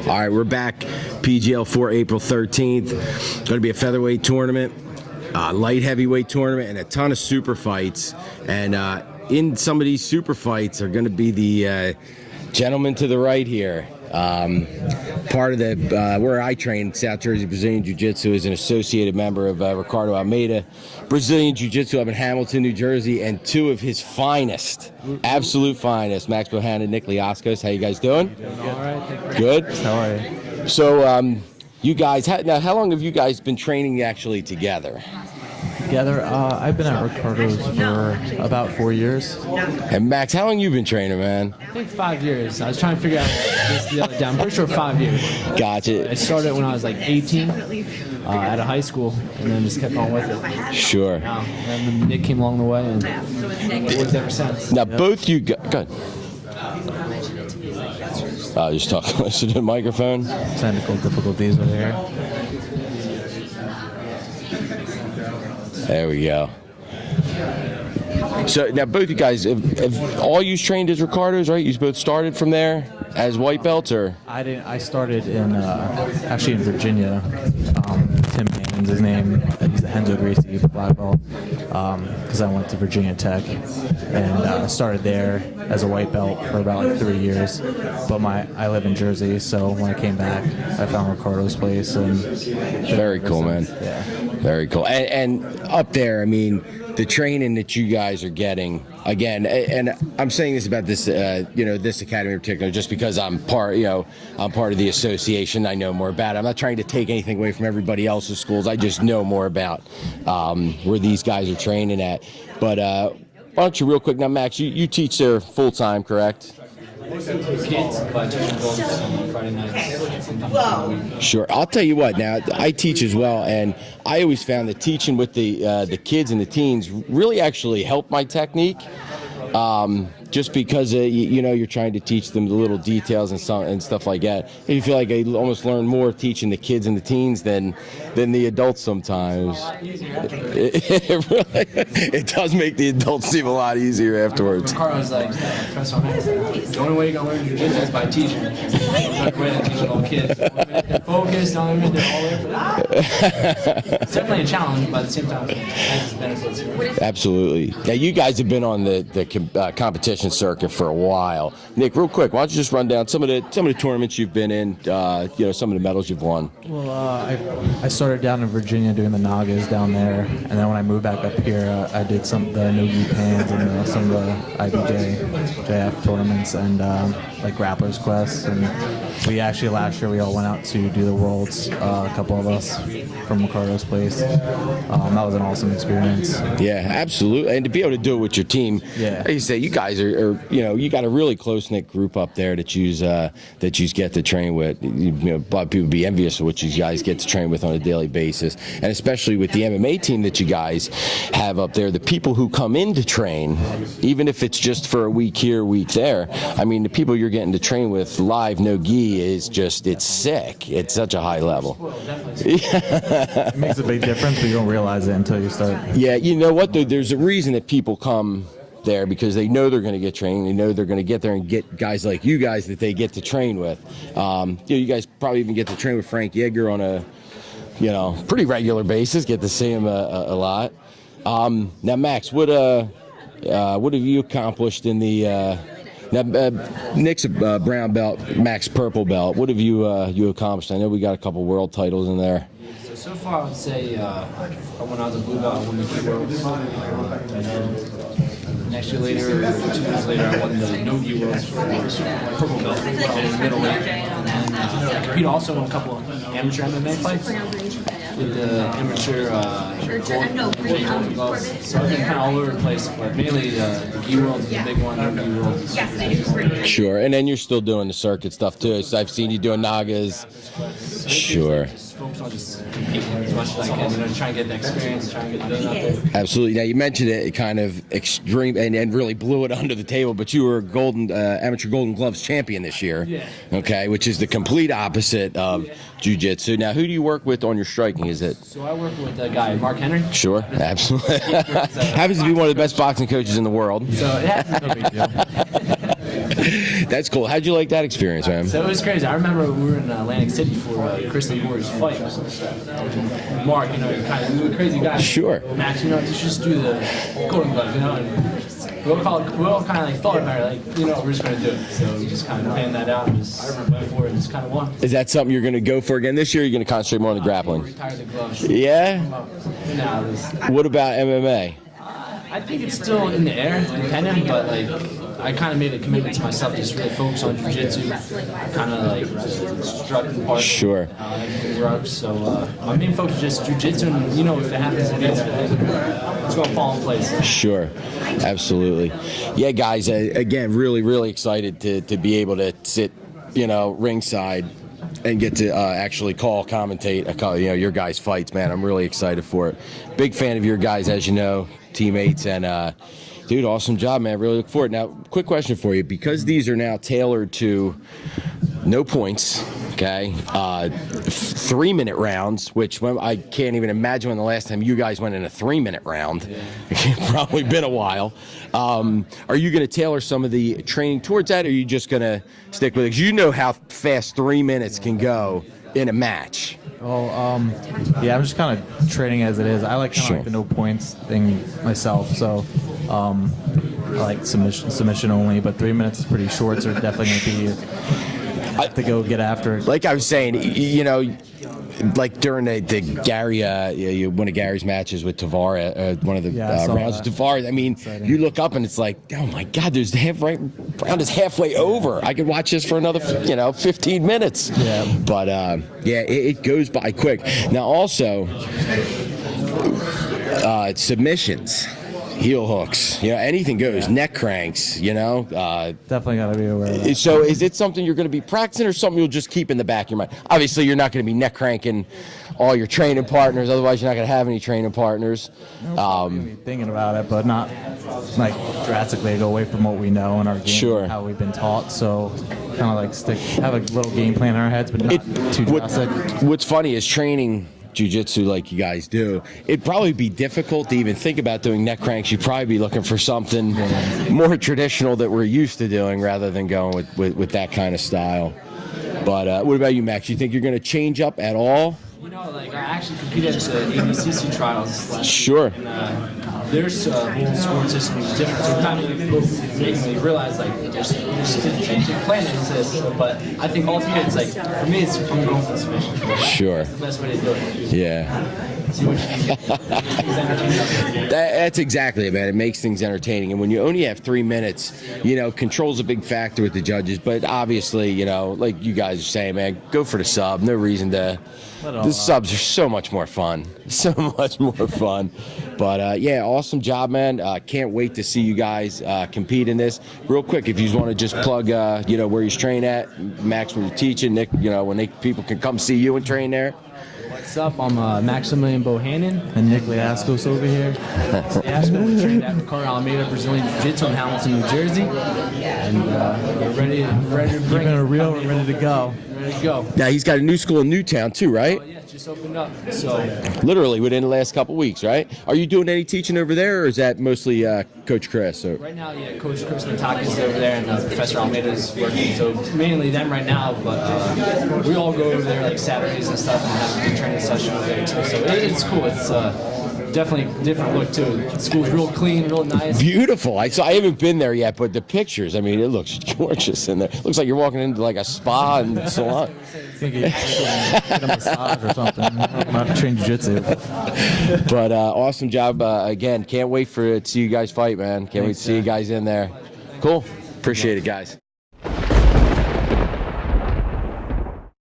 All right, we're back. PGL 4, April 13th. Going to be a featherweight tournament, light heavyweight tournament, and a ton of super fights. And in some of these super fights are going to be the gentleman to the right here. Part of the where I train, South Jersey Brazilian Jiu-Jitsu, is an associated member of Ricardo Almeida Brazilian Jiu-Jitsu up in Hamilton, New Jersey, and two of his finest, absolute finest, Max Bohanan, Nick Liaskos. How you guys doing? All right, thank you. Good. How are you? So, you guys, now how long have you guys been training actually together? I've been at Ricardo's for about 4 years. And Max, how long you been training, man? I think 5 years. I was trying to figure out this the other day. I'm pretty sure 5 years. Gotcha. I started when I was like 18 at a high school, and then just kept on with it. Sure. And then Nick came along the way, and it was ever since. Now, both you guys, go ahead. Just talk close to the microphone. Technical difficulties over here. There we go. So now both you guys, have all you trained as Ricardo's, right? You both started from there as white belts, or? I didn't. I started in actually in Virginia. Tim Hannon's his name. He's the Henzo Gracie black belt. Because I went to Virginia Tech and started there as a white belt for about like 3 years. But I live in Jersey, so when I came back, I found Ricardo's place. And very cool, man. Yeah. Very cool. And up there, I mean, the training that you guys are getting, again, and I'm saying this about this, this academy in particular, just because I'm part of the association. I know more about it. I'm not trying to take anything away from everybody else's schools. I just know more about where these guys are training at. But why don't you real quick, now Max, you teach there full time, correct? Kids, but on Friday nights. Sure. I'll tell you what. Now I teach as well, and I always found that teaching with the kids and the teens really actually helped my technique. Just because you're trying to teach them the little details and stuff like that. And you feel like I almost learn more teaching the kids and the teens than the adults sometimes. It does make the adults seem a lot easier afterwards. Ricardo's like, Professor Max, the only way you're going to learn jiu-jitsu is by teaching. Like way to teach little kids. They're focused, don't even they're all there for that. It's definitely a challenge, but at the same time, it has its benefits. Absolutely. Now you guys have been on the competition circuit for a while. Nick, real quick, why don't you just run down some of the tournaments you've been in, some of the medals you've won. Well, I started down in Virginia doing the Nagas down there, and then when I moved back up here, I did some of the no-gi pans and some of the IBJJF tournaments and like Grappler's Quest. And we actually last year we all went out to do the Worlds, a couple of us from Ricardo's place. That was an awesome experience. Yeah, absolutely. And to be able to do it with your team, yeah. Like you say, you guys are you got a really close-knit group up there that you get to train with. A lot of people be envious of what you guys get to train with on a daily basis, and especially with the MMA team that you guys have up there. The people who come in to train, even if it's just for a week here, a week there, I mean, the people you're getting to train with live, no gi, is just, it's sick. It's such a high level. It makes a big difference, but you don't realize it until you start. Yeah, you know what, though? There's a reason that people come there, because they know they're going to get trained. They know they're going to get there and get guys like you guys that they get to train with. You guys probably even get to train with Frank Yeager on a pretty regular basis. Get to see him a lot. Now, Max, what have you accomplished in the? Nick's a brown belt, Max purple belt. What have you accomplished? I know we got a couple world titles in there. So far, I would say when I was a blue belt, I won the key worlds. And then next year later, 2 years later, I won the no-gi worlds for purple belt in middleweight. And then I competed also in a couple of amateur MMA fights with the amateur golden gloves. So I've been kind of all over the place, but mainly the gi worlds is the big one, no-gi worlds is Sure, and then you're still doing the circuit stuff too. So I've seen you doing Nagas. Sure. Focus on just competing as much as I can, try and get the experience, try and get the name out there. Absolutely. Now you mentioned it kind of extreme and really blew it under the table, but you were amateur Golden Gloves champion this year. Yeah. Okay, which is the complete opposite of jiu-jitsu. Now, who do you work with on your striking? Is it? So I work with a guy, Mark Henry. Sure, absolutely. Happens to be one of the best boxing coaches in the world. So yeah, no big deal. That's cool. How'd you like that experience, man? So it was crazy. I remember we were in Atlantic City for Kristen Moore's fight. Mark, you know, you're kind of a crazy guy. Sure. Max, you know, you should just do the Golden Gloves, you know. And we all kind of like thought about it, like, you know, we're just going to do it. So we just kind of planned that out and just went for it and just kind of won. Is that something you're going to go for again this year? Or you're going to concentrate more on the grappling? Retire the gloves. Yeah? Now, What about MMA? I think it's still in the air, depending, but like I kind of made a commitment to myself to just really focus on jiu-jitsu, kind of like the instructing part. Sure. Everything works. So my main focus is just jiu-jitsu, and you know, if it happens, it is. It's going to fall in place. Sure, absolutely. Yeah, guys. Again, really, really excited to be able to sit, you know, ringside and get to actually commentate, you know, your guys' fights, man. I'm really excited for it. Big fan of your guys, as you know, teammates, and dude, awesome job, man. Really look forward. Now, quick question for you, because these are now tailored to no points, okay, 3-minute rounds, which I can't even imagine when the last time you guys went in a 3-minute round. It's probably been a while. Are you going to tailor some of the training towards that, or are you just going to stick with it? 'Cause you know how fast 3 minutes can go in a match. Oh, yeah, I'm just kind of training as it is. I like kind of like the no points thing myself, so I like submission only, but 3 minutes is pretty short, so definitely going to be have to go get after it. Like I was saying, you know, like during the Gary, one of Gary's matches with Tavara, one of the rounds with Tavara. I mean, you look up and it's like, oh my God, there's round is halfway over. I could watch this for another, 15 minutes. Yeah. But yeah, it goes by quick. Now also, submissions. Heel hooks, anything goes. Neck cranks, Definitely got to be aware of that. So is it something you're going to be practicing or something you'll just keep in the back of your mind? Obviously, you're not going to be neck cranking all your training partners. Otherwise, you're not going to have any training partners. Be thinking about it, but not like drastically go away from what we know in our game, Sure. how we've been taught. So kind of like have a little game plan in our heads, but not too drastic. What's funny is training jiu-jitsu like you guys do, it'd probably be difficult to even think about doing neck cranks. You'd probably be looking for something more traditional that we're used to doing rather than going with that kind of style. But what about you, Max? You think you're going to change up at all? I actually competed at the ABCC trials last Sure. year, and their whole scoring system is different, so it kind of making me realize there's changing planets this, but I think ultimately it's for me I'm going for the submission. Sure. That's the best way to do it. Yeah. See what you can That's exactly it, man. It makes things entertaining. And when you only have 3 minutes, control's a big factor with the judges. But obviously, like you guys are saying, man, go for the sub. No reason to. The subs are so much more fun. So much more fun. But, yeah, awesome job, man. Can't wait to see you guys compete in this. Real quick, if you want to just plug, where you train at, Max, where you're teaching, Nick, when people can come see you and train there. What's up? I'm Maximilian Bohanan. And Nick Liaskos over here. Liaskos, we trained at Carter Alameda Brazilian Jiu-Jitsu in Hamilton, New Jersey. And we're ready to bring it. Real, we're ready to go. Ready to go. Now, he's got a new school in Newtown, too, right? Oh, yeah, just opened up. So literally within the last couple weeks, right? Are you doing any teaching over there, or is that mostly Coach Chris? Or? Right now, yeah, Coach Chris Nataki is over there, and Professor Almeida is working. So mainly them right now, but we all go over there like Saturdays and stuff, and have a good training session over there too. So it's cool. It's definitely a different look too. The school's real clean, real nice. Beautiful. I haven't been there yet, but the pictures, I mean, it looks gorgeous in there. It looks like you're walking into like a spa and salon. Get a massage or something. Not train jiu-jitsu. But awesome job again. Can't wait to see you guys fight, man. Can't wait to see you guys in there. Cool. Appreciate it, guys.